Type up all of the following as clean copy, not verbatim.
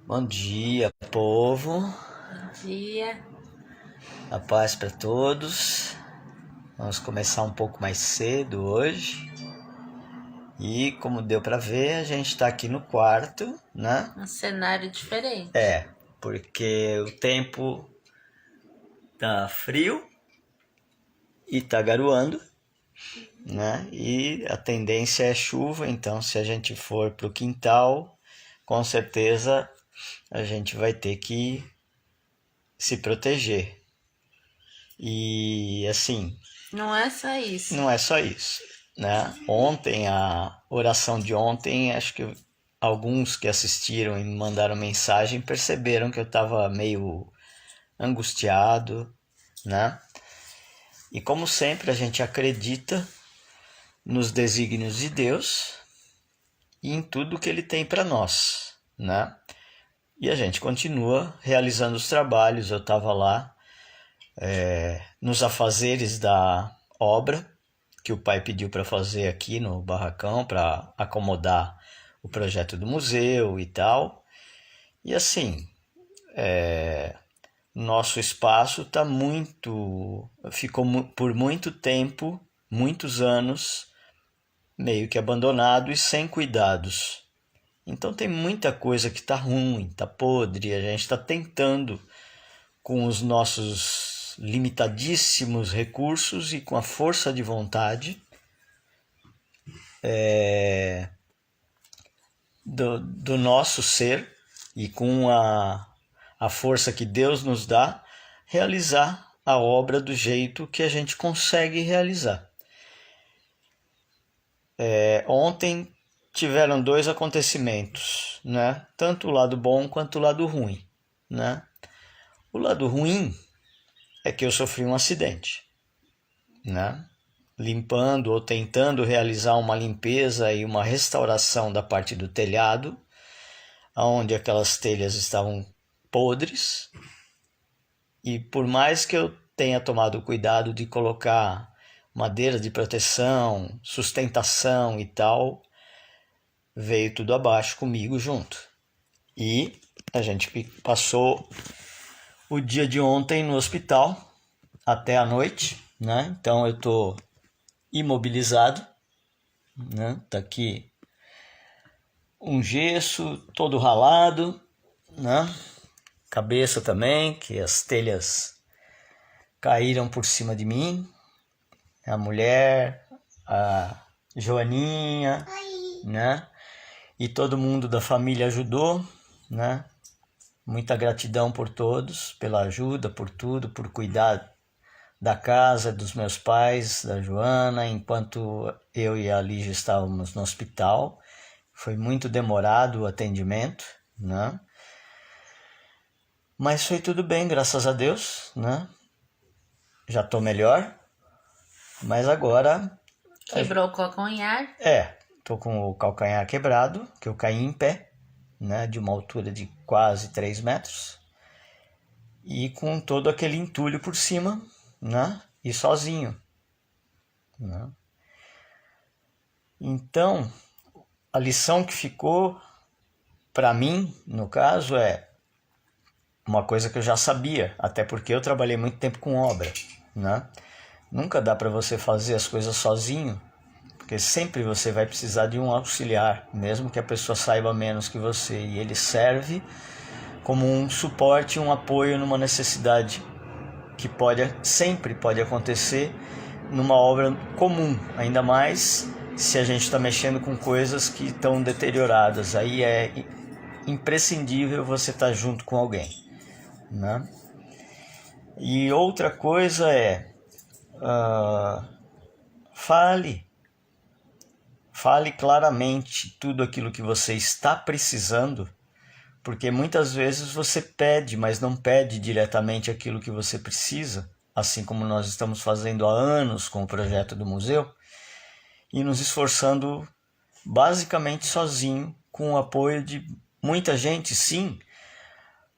Bom dia, povo. Bom dia. A paz para todos. Vamos começar um pouco mais cedo hoje. E como deu para ver, a gente está aqui no quarto, né? Um cenário diferente. Porque o tempo tá frio e tá garoando, né? E a tendência é chuva, então se a gente for pro quintal, com certeza a gente vai ter que se proteger. E assim, Não é só isso. não é só isso, né? Ontem, a oração de ontem, acho que alguns que assistiram e me mandaram mensagem perceberam que eu estava meio angustiado, né? E como sempre, a gente acredita nos desígnios de Deus e em tudo que Ele tem para nós, né? E a gente continua realizando os trabalhos. Eu estava lá nos afazeres da obra que o pai pediu para fazer aqui no barracão, para acomodar o projeto do museu e tal. E assim, nosso espaço ficou por muito tempo, muitos anos, meio que abandonado e sem cuidados. Então tem muita coisa que está ruim, está podre, a gente está tentando com os nossos limitadíssimos recursos e com a força de vontade do nosso ser e com a força que Deus nos dá, realizar a obra do jeito que a gente consegue realizar. Ontem tiveram dois acontecimentos, né? Tanto o lado bom quanto o lado ruim, né? O lado ruim é que eu sofri um acidente, né? Limpando ou tentando realizar uma limpeza e uma restauração da parte do telhado, onde aquelas telhas estavam podres, e por mais que eu tenha tomado cuidado de colocar madeira de proteção, sustentação e tal, veio tudo abaixo comigo junto. E a gente passou o dia de ontem no hospital até a noite, né? Então eu tô imobilizado, né? Tá aqui um gesso todo ralado, né? Cabeça também, que as telhas caíram por cima de mim. A mulher, a Joaninha, né? E todo mundo da família ajudou, né? Muita gratidão por todos, pela ajuda, por tudo, por cuidar da casa, dos meus pais, da Joana, enquanto eu e a Lígia estávamos no hospital. Foi muito demorado o atendimento, né? Mas foi tudo bem, graças a Deus, né? Já tô melhor, mas agora... Quebrou o calcanhar. Tô com o calcanhar quebrado, que eu caí em pé, né? De uma altura de quase 3 metros. E com todo aquele entulho por cima, né? E sozinho, né? Então, a lição que ficou para mim, no caso, é uma coisa que eu já sabia, até porque eu trabalhei muito tempo com obra, né? Nunca dá para você fazer as coisas sozinho, porque sempre você vai precisar de um auxiliar, mesmo que a pessoa saiba menos que você, e ele serve como um suporte, um apoio numa necessidade que sempre pode acontecer numa obra comum, ainda mais se a gente está mexendo com coisas que estão deterioradas. Aí é imprescindível você estar junto com alguém, né? E outra coisa é fale claramente tudo aquilo que você está precisando, porque muitas vezes você pede, mas não pede diretamente aquilo que você precisa, assim como nós estamos fazendo há anos com o projeto do museu, e nos esforçando basicamente sozinho, com o apoio de muita gente, sim,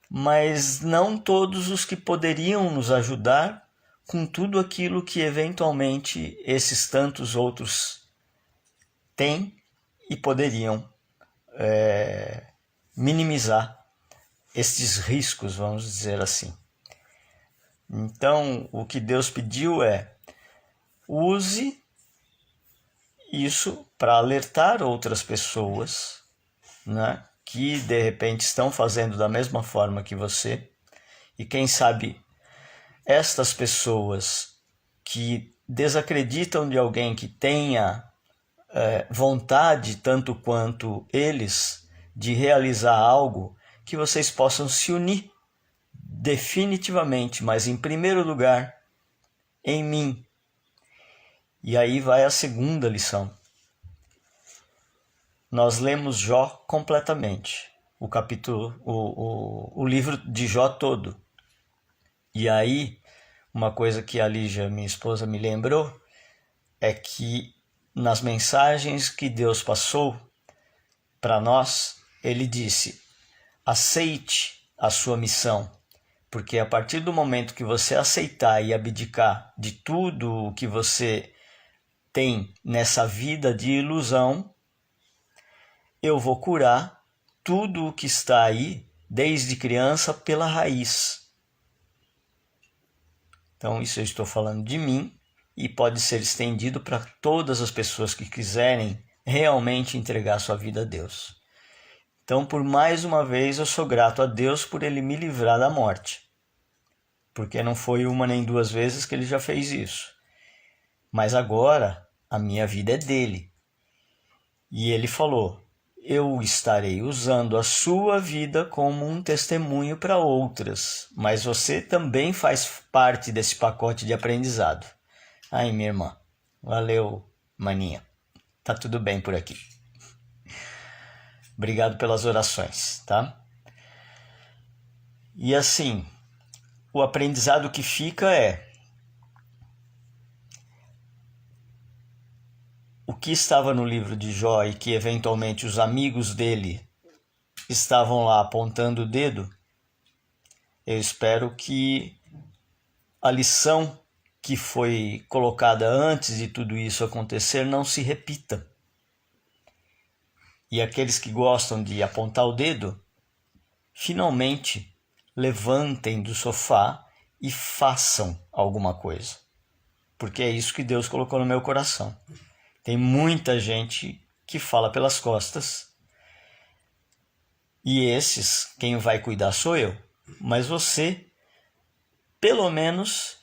mas não todos os que poderiam nos ajudar com tudo aquilo que eventualmente esses tantos outros têm e poderiam minimizar estes riscos, vamos dizer assim. Então, o que Deus pediu é: use isso para alertar outras pessoas, né, que de repente estão fazendo da mesma forma que você. E quem sabe estas pessoas que desacreditam de alguém que tenha vontade, tanto quanto eles, de realizar algo, que vocês possam se unir definitivamente, mas em primeiro lugar, em mim. E aí vai a segunda lição. Nós lemos Jó completamente, o livro de Jó todo. E aí, uma coisa que a Lígia, minha esposa, me lembrou, é que nas mensagens que Deus passou para nós, ele disse: aceite a sua missão, porque a partir do momento que você aceitar e abdicar de tudo o que você tem nessa vida de ilusão, eu vou curar tudo o que está aí desde criança pela raiz. Então, isso eu estou falando de mim e pode ser estendido para todas as pessoas que quiserem realmente entregar sua vida a Deus. Então, por mais uma vez, eu sou grato a Deus por Ele me livrar da morte. Porque não foi uma nem duas vezes que Ele já fez isso. Mas agora, a minha vida é dele. E Ele falou: eu estarei usando a sua vida como um testemunho para outras, mas você também faz parte desse pacote de aprendizado. Aí, minha irmã, valeu, maninha. Tá tudo bem por aqui. Obrigado pelas orações, tá? E assim, o aprendizado que fica é: o que estava no livro de Jó e que eventualmente os amigos dele estavam lá apontando o dedo, eu espero que a lição que foi colocada antes de tudo isso acontecer não se repita. E aqueles que gostam de apontar o dedo, finalmente levantem do sofá e façam alguma coisa. Porque é isso que Deus colocou no meu coração. Tem muita gente que fala pelas costas. E esses, quem vai cuidar sou eu. Mas você, pelo menos,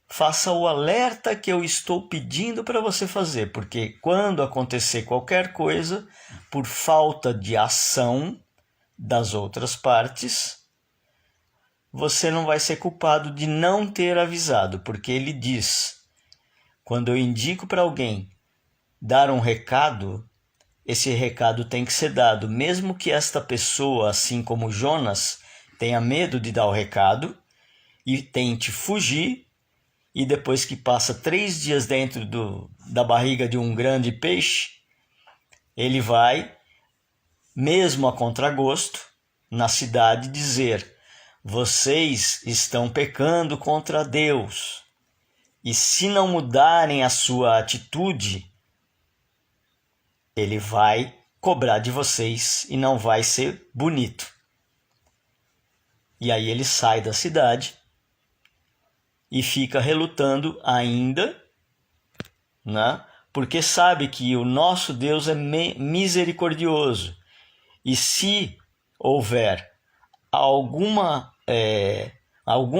faça o alerta que eu estou pedindo para você fazer. Porque quando acontecer qualquer coisa, por falta de ação das outras partes, você não vai ser culpado de não ter avisado. Porque ele diz: quando eu indico para alguém dar um recado, esse recado tem que ser dado, mesmo que esta pessoa, assim como Jonas, tenha medo de dar o recado e tente fugir, e depois que passa 3 dias dentro da barriga de um grande peixe, ele vai, mesmo a contragosto, na cidade dizer: vocês estão pecando contra Deus, e se não mudarem a sua atitude, ele vai cobrar de vocês e não vai ser bonito. E aí ele sai da cidade e fica relutando ainda, né? Porque sabe que o nosso Deus é misericordioso. E se houver algum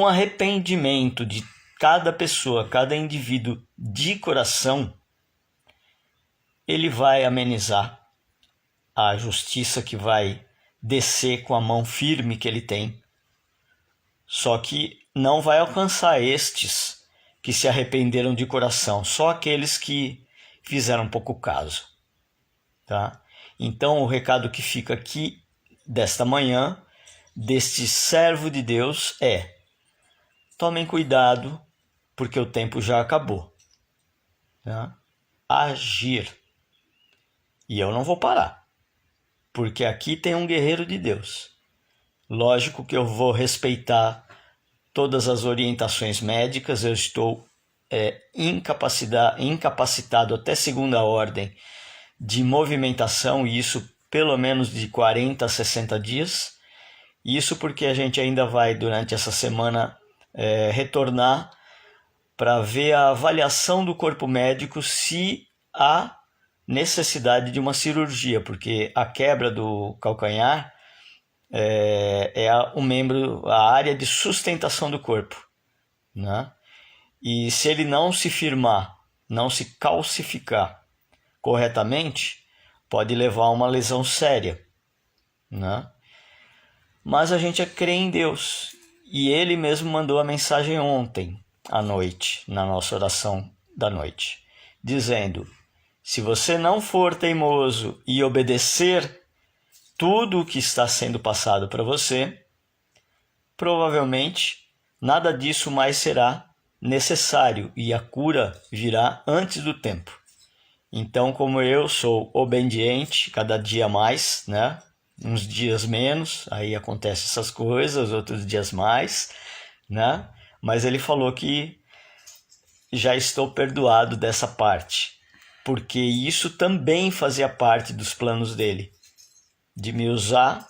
arrependimento de cada pessoa, cada indivíduo de coração, ele vai amenizar a justiça que vai descer com a mão firme que ele tem. Só que não vai alcançar estes que se arrependeram de coração, só aqueles que fizeram pouco caso. Tá? Então o recado que fica aqui desta manhã, deste servo de Deus, é: tomem cuidado, porque o tempo já acabou. Tá? Agir. E eu não vou parar, porque aqui tem um guerreiro de Deus. Lógico que eu vou respeitar todas as orientações médicas, eu estou incapacitado até segunda ordem de movimentação, e isso pelo menos de 40 a 60 dias, Isso porque a gente ainda vai, durante essa semana, retornar para ver a avaliação do corpo médico se há necessidade de uma cirurgia, porque a quebra do calcanhar o membro, a área de sustentação do corpo, né? E se ele não se firmar, não se calcificar corretamente, pode levar a uma lesão séria, né? Mas a gente crê em Deus, e Ele mesmo mandou a mensagem ontem à noite, na nossa oração da noite, dizendo: se você não for teimoso e obedecer tudo o que está sendo passado para você, provavelmente nada disso mais será necessário e a cura virá antes do tempo. Então, como eu sou obediente cada dia mais, né? Uns dias menos, aí acontecem essas coisas, outros dias mais, né? Mas ele falou que já estou perdoado dessa parte, porque isso também fazia parte dos planos dele, de me usar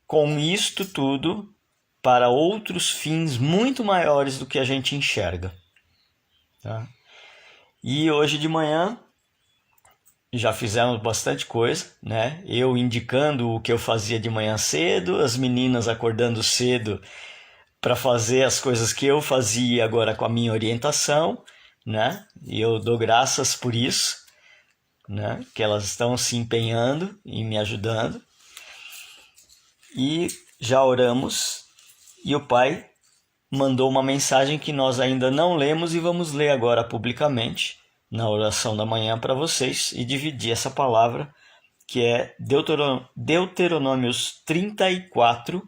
com isto tudo para outros fins muito maiores do que a gente enxerga, tá? E hoje de manhã já fizemos bastante coisa, né? Eu indicando o que eu fazia de manhã cedo, as meninas acordando cedo para fazer as coisas que eu fazia agora com a minha orientação, né? E eu dou graças por isso, né? Que elas estão se empenhando e me ajudando. E já oramos e o Pai mandou uma mensagem que nós ainda não lemos e vamos ler agora publicamente na oração da manhã para vocês e dividir essa palavra, que é Deuteronômios 34,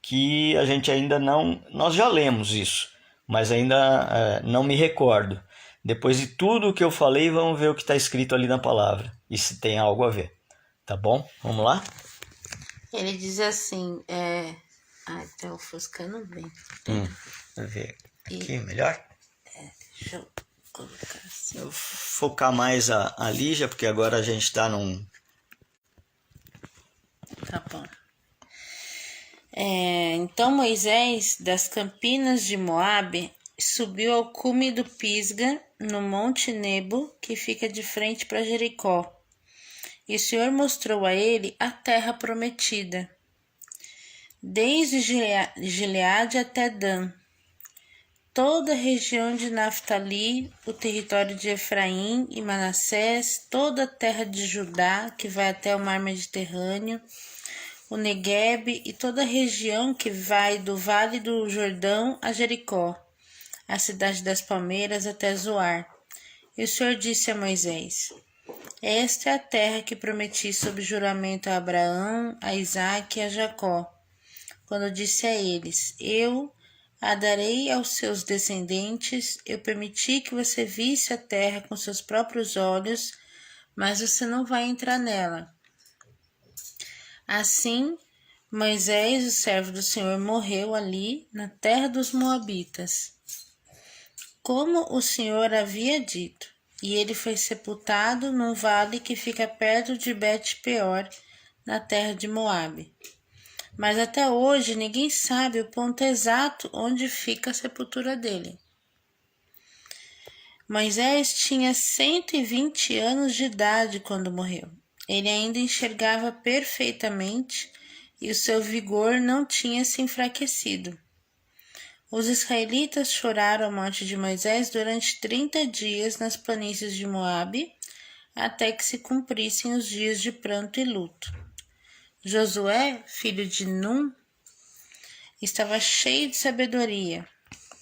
que a gente ainda não... Nós já lemos isso, mas ainda não me recordo. Depois de tudo o que eu falei, vamos ver o que está escrito ali na palavra e se tem algo a ver. Tá bom? Vamos lá? Ele diz assim, Ai, tá ofuscando bem. Vamos ver aqui melhor? Deixa eu colocar assim. Eu vou focar mais a Lígia, porque agora a gente está num... Tá bom. Então Moisés, das campinas de Moabe, subiu ao cume do Pisga, no monte Nebo, que fica de frente para Jericó. E o Senhor mostrou a ele a terra prometida, desde Gileade até Dan, toda a região de Naftali, o território de Efraim e Manassés, toda a terra de Judá, que vai até o mar Mediterrâneo, o Neguebe e toda a região que vai do Vale do Jordão a Jericó, a cidade das palmeiras até Zoar. E o Senhor disse a Moisés: esta é a terra que prometi sob juramento a Abraão, a Isaque e a Jacó, quando disse a eles: eu a darei aos seus descendentes. Eu permiti que você visse a terra com seus próprios olhos, mas você não vai entrar nela. Assim, Moisés, o servo do Senhor, morreu ali, na terra dos Moabitas, como o Senhor havia dito, e ele foi sepultado num vale que fica perto de Bet-peor, na terra de Moabe. Mas até hoje ninguém sabe o ponto exato onde fica a sepultura dele. Moisés tinha 120 anos de idade quando morreu. Ele ainda enxergava perfeitamente e o seu vigor não tinha se enfraquecido. Os israelitas choraram a morte de Moisés durante 30 dias nas planícies de Moabe, até que se cumprissem os dias de pranto e luto. Josué, filho de Num, estava cheio de sabedoria,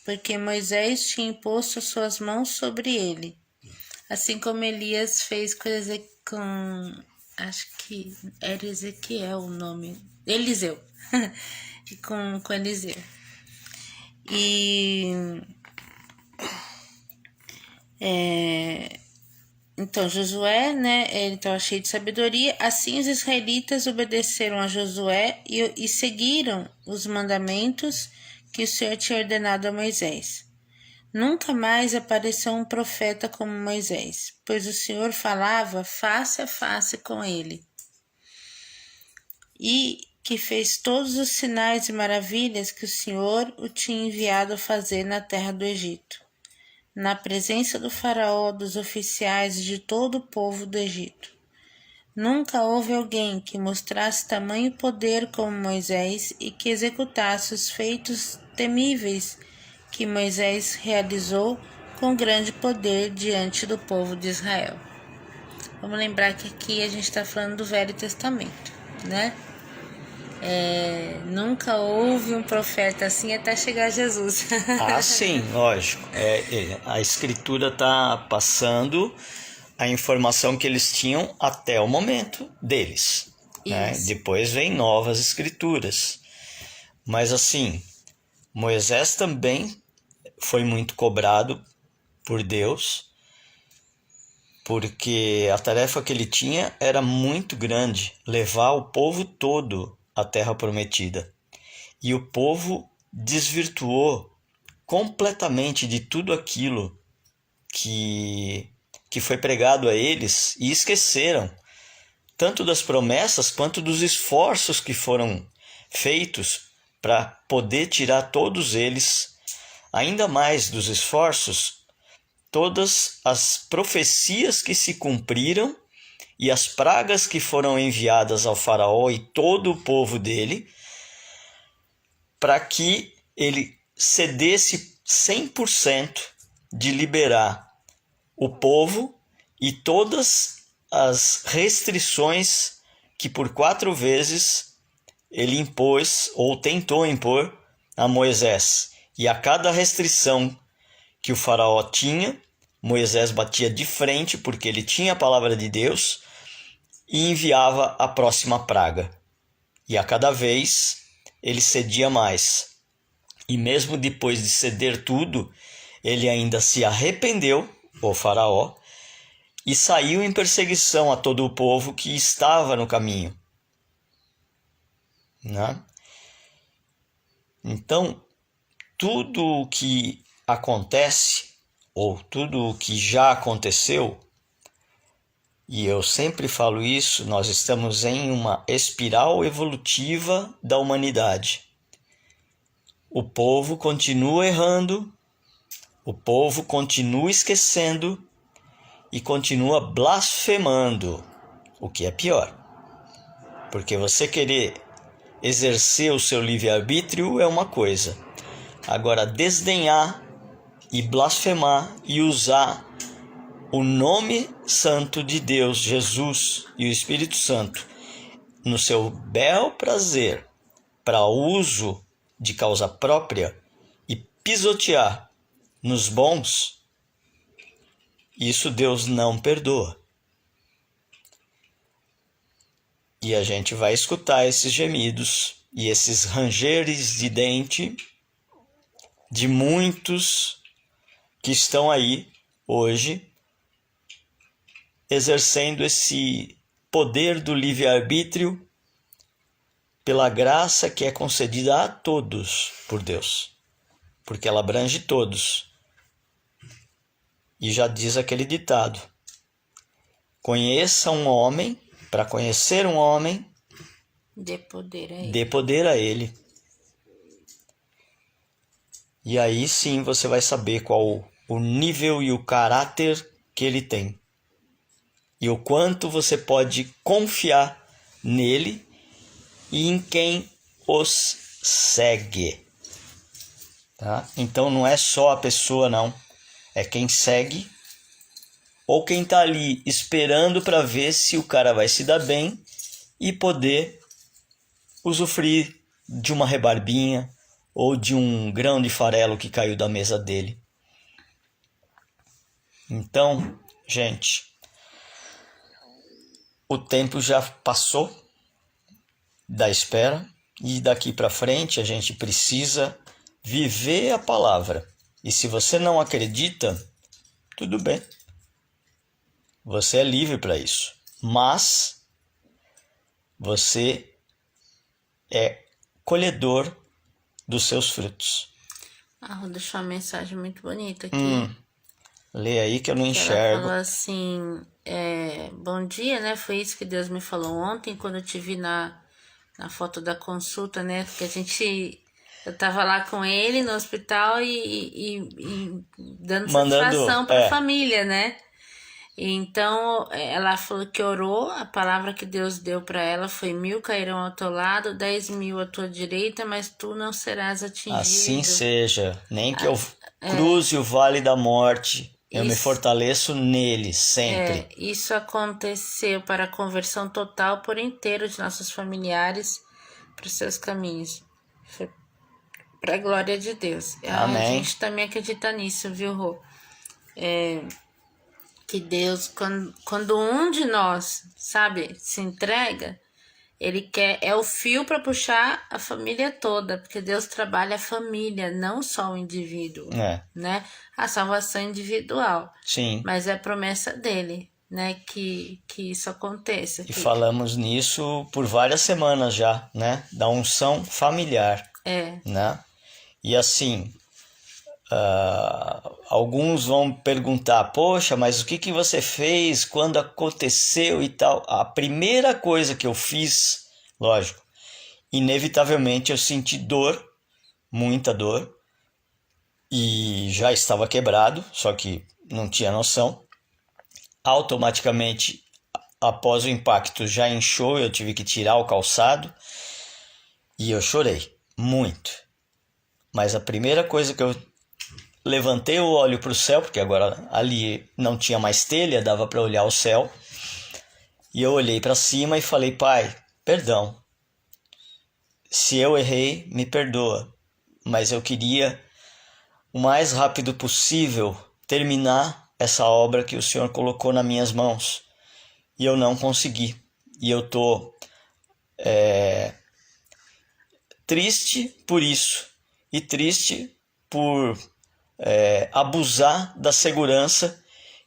porque Moisés tinha imposto suas mãos sobre ele, assim como Elias fez com acho que era Ezequiel o nome, Eliseu, com Eliseu. Então Josué, né, ele estava cheio de sabedoria. Assim os israelitas obedeceram a Josué e seguiram os mandamentos que o Senhor tinha ordenado a Moisés. Nunca mais apareceu um profeta como Moisés, pois o Senhor falava face a face com ele. E que fez todos os sinais e maravilhas que o Senhor o tinha enviado a fazer na terra do Egito, na presença do faraó, dos oficiais e de todo o povo do Egito. Nunca houve alguém que mostrasse tamanho poder como Moisés e que executasse os feitos temíveis que Moisés realizou com grande poder diante do povo de Israel. Vamos lembrar que aqui a gente está falando do Velho Testamento, né? Nunca houve um profeta assim até chegar Jesus. Ah, sim, lógico. A escritura está passando a informação que eles tinham até o momento deles, né? Depois vem novas escrituras. Mas assim, Moisés também foi muito cobrado por Deus, porque a tarefa que ele tinha era muito grande, levar o povo todo à terra prometida. E o povo desvirtuou completamente de tudo aquilo que foi pregado a eles e esqueceram tanto das promessas quanto dos esforços que foram feitos para poder tirar todos eles, ainda mais dos esforços, todas as profecias que se cumpriram e as pragas que foram enviadas ao faraó e todo o povo dele, para que ele cedesse 100% de liberar o povo e todas as restrições que por 4 vezes ele impôs ou tentou impor a Moisés. E a cada restrição que o faraó tinha, Moisés batia de frente porque ele tinha a palavra de Deus e enviava a próxima praga. E a cada vez ele cedia mais. E mesmo depois de ceder tudo, ele ainda se arrependeu, o faraó, e saiu em perseguição a todo o povo que estava no caminho, né? Então, tudo o que acontece, ou tudo o que já aconteceu, e eu sempre falo isso, nós estamos em uma espiral evolutiva da humanidade. O povo continua errando, o povo continua esquecendo e continua blasfemando, o que é pior. Porque você querer exercer o seu livre-arbítrio é uma coisa. Agora, desdenhar e blasfemar e usar o nome santo de Deus, Jesus e o Espírito Santo, no seu bel prazer, para uso de causa própria e pisotear nos bons, isso Deus não perdoa. E a gente vai escutar esses gemidos e esses rangeres de dente de muitos que estão aí hoje exercendo esse poder do livre-arbítrio pela graça que é concedida a todos por Deus, porque ela abrange todos. E já diz aquele ditado: conheça um homem, para conhecer um homem, dê poder a ele. Dê poder a ele. E aí sim você vai saber qual o nível e o caráter que ele tem. E o quanto você pode confiar nele e em quem os segue. Tá? Então não é só a pessoa, não. É quem segue ou quem está ali esperando para ver se o cara vai se dar bem e poder usufruir de uma rebarbinha ou de um grão de farelo que caiu da mesa dele. Então, gente, o tempo já passou da espera e daqui para frente a gente precisa viver a palavra. E se você não acredita, tudo bem. Você é livre para isso. Mas você é colhedor dos seus frutos. Vou deixar uma mensagem muito bonita aqui. Lê aí que eu não enxergo. Ela falou assim, bom dia, né? Foi isso que Deus me falou ontem, quando eu te vi na na foto da consulta, né? Porque eu tava lá com ele no hospital e dando satisfação pra família, né? Então, ela falou que orou, a palavra que Deus deu para ela foi: 1.000 cairão ao teu lado, 10.000 à tua direita, mas tu não serás atingido. Assim seja, nem que eu cruze o vale da morte, eu me fortaleço nele sempre. Isso aconteceu para a conversão total por inteiro de nossos familiares para os seus caminhos. Foi para a glória de Deus. Amém. A gente também acredita nisso, viu, Rô? Que Deus, quando um de nós, sabe, se entrega, ele quer, é o fio para puxar a família toda, porque Deus trabalha a família, não só o indivíduo, né? A salvação individual. Sim. Mas é a promessa dele, né, que isso aconteça. E falamos nisso por várias semanas já, né? Da unção familiar. Né? E assim, alguns vão perguntar: poxa, mas o que você fez quando aconteceu e tal? A primeira coisa que eu fiz, lógico, inevitavelmente eu senti dor, muita dor, e já estava quebrado, só que não tinha noção. Automaticamente, após o impacto, já inchou, eu tive que tirar o calçado e eu chorei muito. Mas a primeira coisa que eu levantei o olho para o céu, porque agora ali não tinha mais telha, dava para olhar o céu, e eu olhei para cima e falei: Pai, perdão, se eu errei, me perdoa, mas eu queria o mais rápido possível terminar essa obra que o Senhor colocou nas minhas mãos, e eu não consegui, e eu tô triste por isso, e triste por abusar da segurança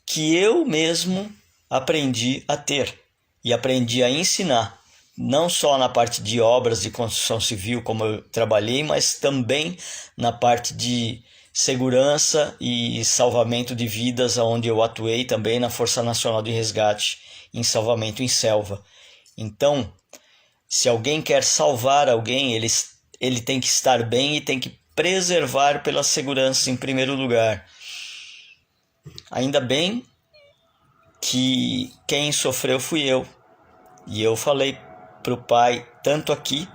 que eu mesmo aprendi a ter e aprendi a ensinar, não só na parte de obras de construção civil, como eu trabalhei, mas também na parte de segurança e salvamento de vidas, onde eu atuei também na Força Nacional de Resgate, em salvamento em selva. Então, se alguém quer salvar alguém, ele tem que estar bem e tem que preservar pela segurança em primeiro lugar. Ainda bem que quem sofreu fui eu. E eu falei para o Pai, tanto aqui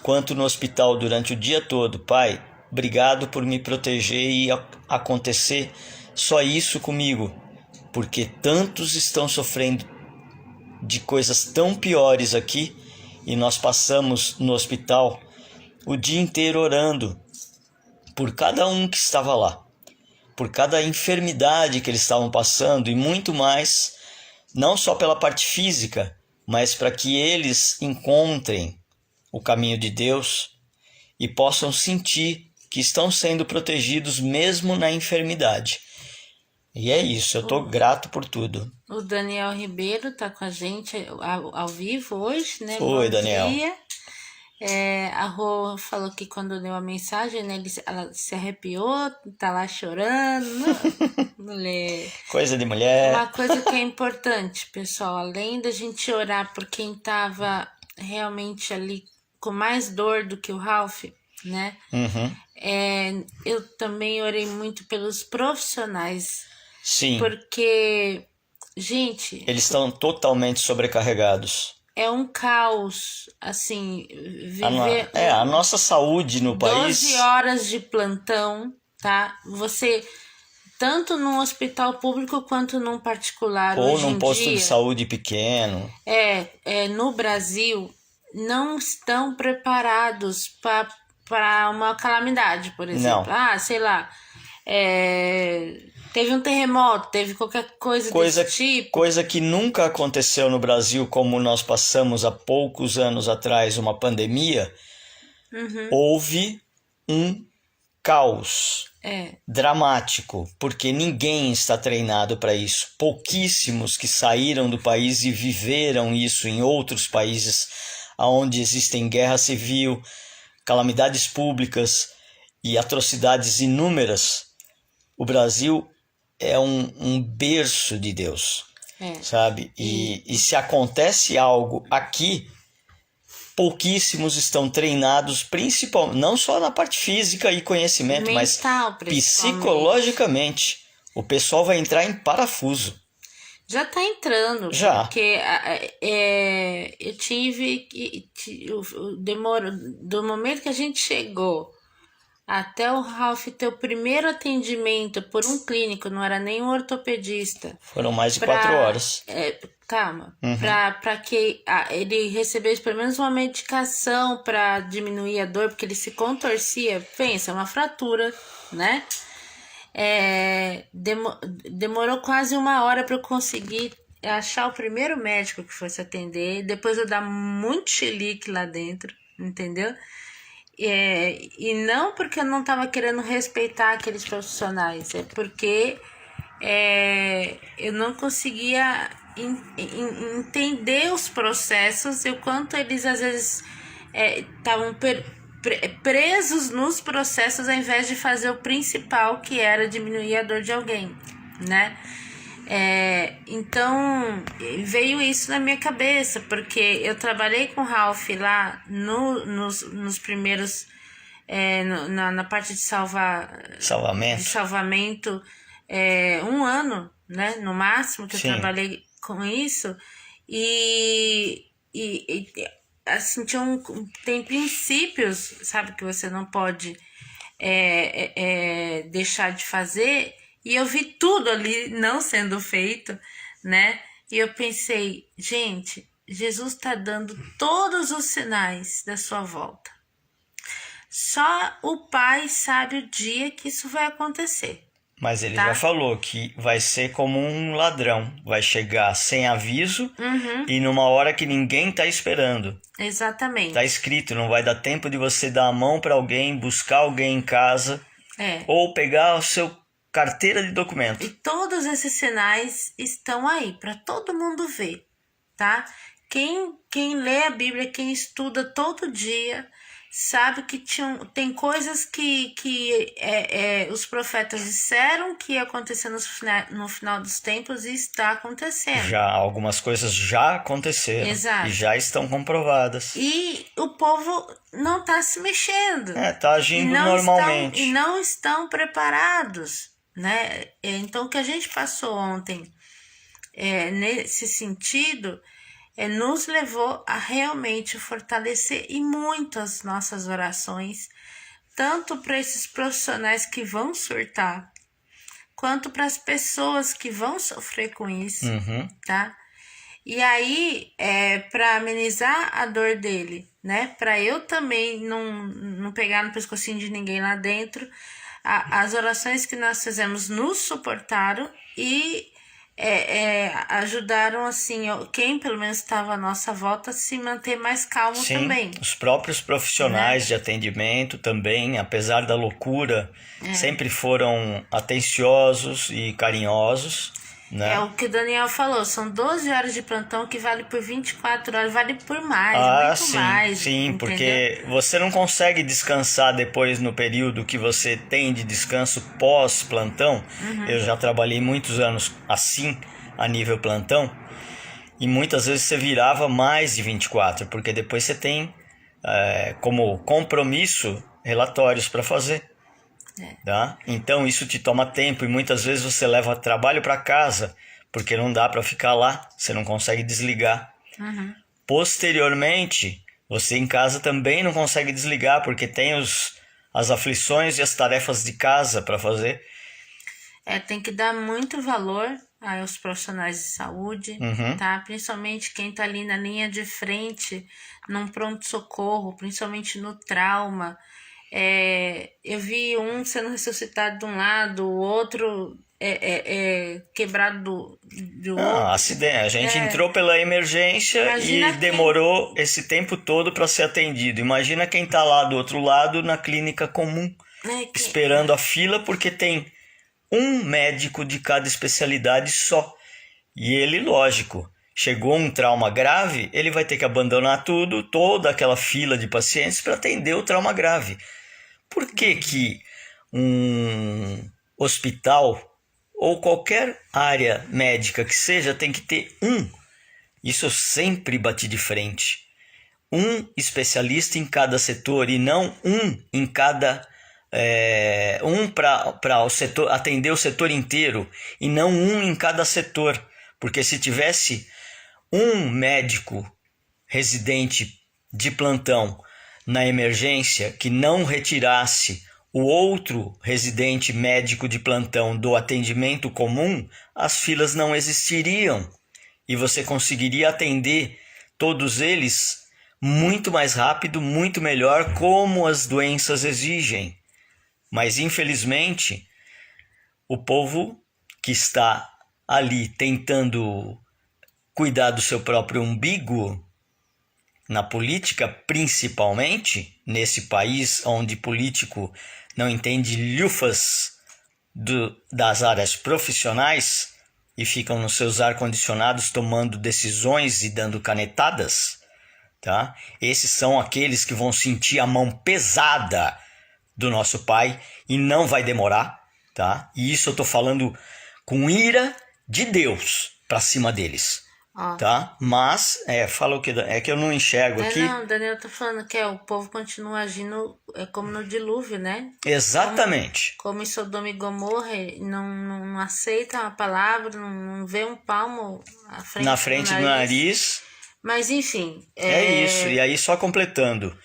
quanto no hospital durante o dia todo: Pai, obrigado por me proteger e acontecer só isso comigo, porque tantos estão sofrendo de coisas tão piores aqui, e nós passamos no hospital o dia inteiro orando por cada um que estava lá, por cada enfermidade que eles estavam passando e muito mais, não só pela parte física, mas para que eles encontrem o caminho de Deus e possam sentir que estão sendo protegidos mesmo na enfermidade. E é isso, eu estou grato por tudo. O Daniel Ribeiro tá com a gente ao vivo hoje, né? Oi, Bom Daniel. dia. A Rô falou que quando leu a mensagem, né, ela se arrepiou, tá lá chorando. Mulher. Coisa de mulher. Uma coisa que é importante, pessoal, além da gente orar por quem tava realmente ali com mais dor do que o Ralph, né? Eu também orei muito pelos profissionais. Sim. Porque, gente, eles estão totalmente sobrecarregados. É um caos, assim, viver... A nossa saúde no 12 país... 12 horas de plantão, tá? Você, tanto num hospital público quanto num particular, ou hoje num em posto dia, de saúde pequeno. No Brasil, não estão preparados para uma calamidade, por exemplo. Não. Sei lá... teve um terremoto, teve qualquer coisa desse tipo. Coisa que nunca aconteceu no Brasil, como nós passamos há poucos anos atrás uma pandemia. Houve um caos dramático, porque ninguém está treinado para isso. Pouquíssimos que saíram do país e viveram isso em outros países onde existem guerra civil, calamidades públicas e atrocidades inúmeras. O Brasil é um berço de Deus, sabe? E se acontece algo aqui, pouquíssimos estão treinados, principalmente, não só na parte física e conhecimento, mas Mental, psicologicamente. O pessoal vai entrar em parafuso. Já tá entrando. Já. Porque eu tive. Demorou. Do momento que a gente chegou até o Ralph ter o primeiro atendimento por um clínico, não era nem um ortopedista. Foram mais de 4 horas. Calma. Uhum. Pra que ele recebesse pelo menos uma medicação pra diminuir a dor, porque ele se contorcia. Pensa, uma fratura, né? Demorou quase 1 hora para eu conseguir achar o primeiro médico que fosse atender. Depois eu dar muito chilique lá dentro, entendeu? E não porque eu não estava querendo respeitar aqueles profissionais, é porque eu não conseguia entender os processos e o quanto eles às vezes estavam presos nos processos ao invés de fazer o principal, que era diminuir a dor de alguém, né? Então veio isso na minha cabeça, porque eu trabalhei com o Ralph lá nos primeiros na parte de salvamento 1 ano, né? No máximo que eu trabalhei com isso, e assim, tem princípios, sabe, que você não pode deixar de fazer, e eu vi tudo ali não sendo feito, né? E eu pensei, gente, Jesus está dando todos os sinais da sua volta. Só o Pai sabe o dia que isso vai acontecer. Mas ele já falou que vai ser como um ladrão, vai chegar sem aviso e numa hora que ninguém tá esperando. Exatamente. Tá escrito, não vai dar tempo de você dar a mão para alguém, buscar alguém em casa ou pegar o seu carteira de documento. E todos esses sinais estão aí para todo mundo ver, tá? Quem lê a Bíblia, quem estuda todo dia, sabe que tem coisas que os profetas disseram que ia acontecer no final dos tempos e está acontecendo. Já, algumas coisas já aconteceram. Exato. E já estão comprovadas. E o povo não está se mexendo. Tá agindo normalmente. E não estão preparados, né? Então, o que a gente passou ontem nesse sentido nos levou a realmente fortalecer e muito as nossas orações, tanto para esses profissionais que vão surtar, quanto para as pessoas que vão sofrer com isso, tá? E aí, para amenizar a dor dele, né? Para eu também não pegar no pescocinho de ninguém lá dentro, as orações que nós fizemos nos suportaram e ajudaram, assim, quem pelo menos estava à nossa volta, a se manter mais calmo também. Os próprios profissionais de atendimento também, apesar da loucura, sempre foram atenciosos e carinhosos, né? É o que o Daniel falou, são 12 horas de plantão que vale por 24 horas, vale por mais, muito mais. Sim, entendeu? porque você não consegue descansar depois no período que você tem de descanso pós-plantão. Eu já trabalhei muitos anos assim, a nível plantão, e muitas vezes você virava mais de 24, porque depois você tem como compromisso relatórios para fazer. Tá? Então isso te toma tempo e muitas vezes você leva trabalho para casa porque não dá para ficar lá, você não consegue desligar. Posteriormente, você em casa também não consegue desligar porque tem as aflições e as tarefas de casa para fazer. Tem que dar muito valor aos profissionais de saúde, tá? Principalmente quem tá ali na linha de frente, num pronto-socorro, principalmente no trauma. Eu vi um sendo ressuscitado de um lado, o outro quebrado do outro. Acidente. A gente entrou pela emergência e demorou esse tempo todo para ser atendido. Imagina quem tá lá do outro lado na clínica comum, esperando a fila, porque tem um médico de cada especialidade só. E ele, lógico, chegou um trauma grave, ele vai ter que abandonar tudo, toda aquela fila de pacientes para atender o trauma grave. Por que que um hospital ou qualquer área médica que seja tem que ter isso eu sempre bati de frente, um especialista em cada setor e não um em cada para o setor, atender o setor inteiro e não um em cada setor, porque se tivesse um médico residente de plantão na emergência que não retirasse o outro residente médico de plantão do atendimento comum, as filas não existiriam e você conseguiria atender todos eles muito mais rápido, muito melhor, como as doenças exigem. Mas, infelizmente, o povo que está ali tentando cuidar do seu próprio umbigo, na política principalmente, nesse país onde político não entende lhufas das áreas profissionais e ficam nos seus ar-condicionados tomando decisões e dando canetadas, tá? Esses são aqueles que vão sentir a mão pesada do nosso Pai e não vai demorar, tá? E isso eu tô falando com ira de Deus para cima deles, tá? Mas, fala o que é que eu não enxergo aqui. Não, Daniel, eu tô falando que o povo continua agindo como no dilúvio, né? Exatamente. Como em Sodoma e Gomorra, não aceita a palavra, não vê um palmo na frente do nariz. Mas enfim. É isso, e aí só completando.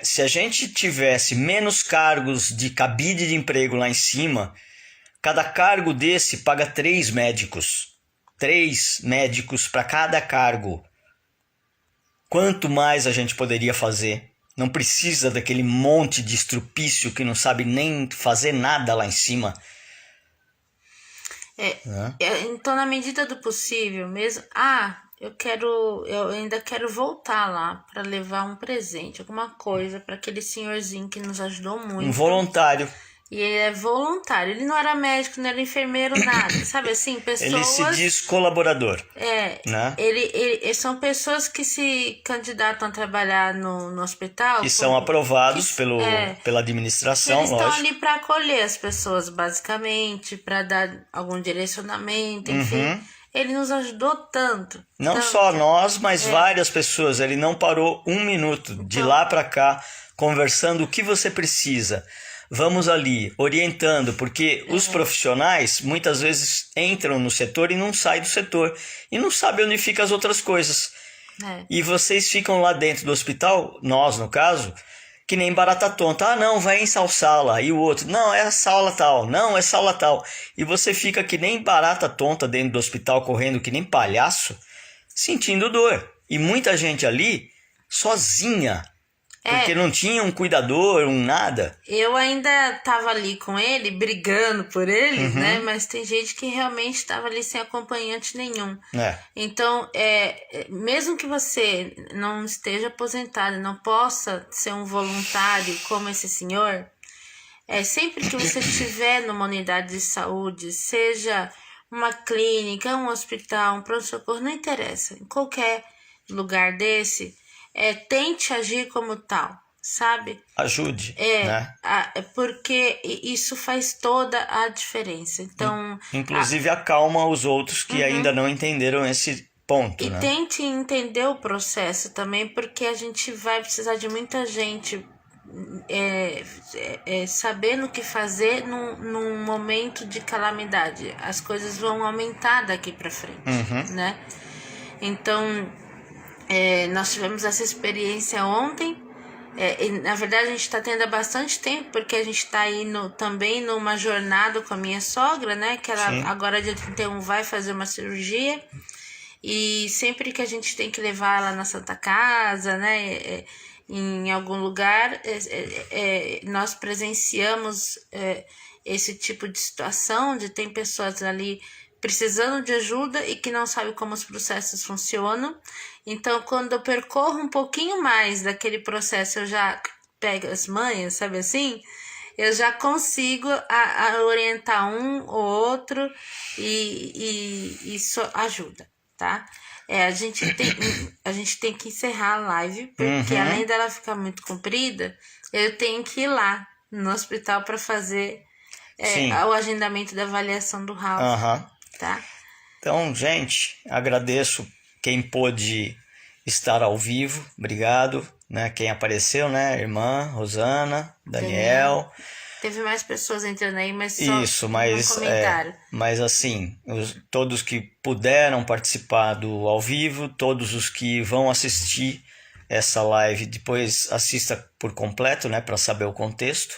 Se a gente tivesse menos cargos de cabide de emprego lá em cima, cada cargo desse paga 3 médicos. 3 médicos para cada cargo. Quanto mais a gente poderia fazer? Não precisa daquele monte de estrupício que não sabe nem fazer nada lá em cima. Então, na medida do possível mesmo... eu ainda quero voltar lá para levar um presente, alguma coisa para aquele senhorzinho que nos ajudou muito. Um voluntário. E ele é voluntário, ele não era médico, não era enfermeiro, nada, sabe assim, pessoas... Ele se diz colaborador. Né? São pessoas que se candidatam a trabalhar no hospital. Que são aprovados pela administração, eles lógico. Eles estão ali para acolher as pessoas, basicamente, para dar algum direcionamento, enfim. Ele nos ajudou tanto. Não só nós, mas várias pessoas. Ele não parou um minuto de lá para cá, conversando o que você precisa. Vamos ali, orientando, porque os profissionais muitas vezes entram no setor e não saem do setor. E não sabem onde ficam as outras coisas. E vocês ficam lá dentro do hospital, nós no caso, que nem barata tonta. Ah, não, vai em tal sala. E o outro, não, é a sala tal. Não, é sala tal. E você fica que nem barata tonta dentro do hospital, correndo que nem palhaço, sentindo dor. E muita gente ali, sozinha, porque não tinha um cuidador, nada. Eu ainda tava ali com ele, brigando por ele, né? Mas tem gente que realmente tava ali sem acompanhante nenhum. Então, mesmo que você não esteja aposentado, não possa ser um voluntário como esse senhor, sempre que você estiver numa unidade de saúde, seja uma clínica, um hospital, um pronto-socorro, não interessa. Em qualquer lugar desse, tente agir como tal, sabe? Ajude, né? Porque isso faz toda a diferença. Então, inclusive acalma os outros que ainda não entenderam esse ponto, né? E tente entender o processo também, porque a gente vai precisar de muita gente sabendo o que fazer num momento de calamidade. As coisas vão aumentar daqui para frente, né? Então, nós tivemos essa experiência ontem. Na verdade, a gente está tendo há bastante tempo, porque a gente está aí também numa jornada com a minha sogra, né? Que ela agora, dia 31, vai fazer uma cirurgia. E sempre que a gente tem que levar ela na Santa Casa, né? Em algum lugar, nós presenciamos esse tipo de situação, de tem pessoas ali precisando de ajuda e que não sabe como os processos funcionam. Então, quando eu percorro um pouquinho mais daquele processo, eu já pego as manhas, sabe assim? Eu já consigo orientar um ou outro e isso ajuda, tá? A gente tem que encerrar a live, porque além dela ficar muito comprida, eu tenho que ir lá no hospital para fazer o agendamento da avaliação do Ralph. Tá? Então, gente, agradeço quem pôde estar ao vivo. Obrigado, né? Quem apareceu, né? Irmã Rosana, Daniel. Teve mais pessoas entrando aí, mas só Isso, mas, um comentário. mas assim, todos que puderam participar do ao vivo, todos os que vão assistir essa live, depois assista por completo, né, para saber o contexto.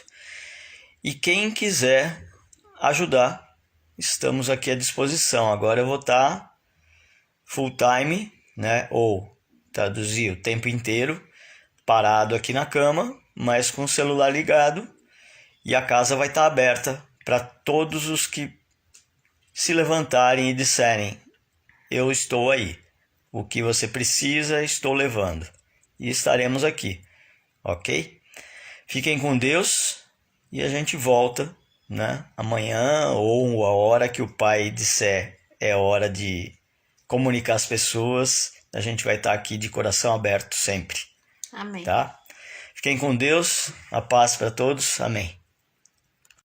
E quem quiser ajudar, estamos aqui à disposição. Agora eu vou estar full time, né, ou traduzir o tempo inteiro, parado aqui na cama, mas com o celular ligado. E a casa vai estar aberta para todos os que se levantarem e disserem: eu estou aí. O que você precisa, estou levando. E estaremos aqui, ok? Fiquem com Deus e a gente volta, né? Amanhã ou a hora que o Pai disser é hora de comunicar as pessoas. A gente vai estar aqui de coração aberto sempre. Amém. Tá? Fiquem com Deus. A paz para todos. Amém.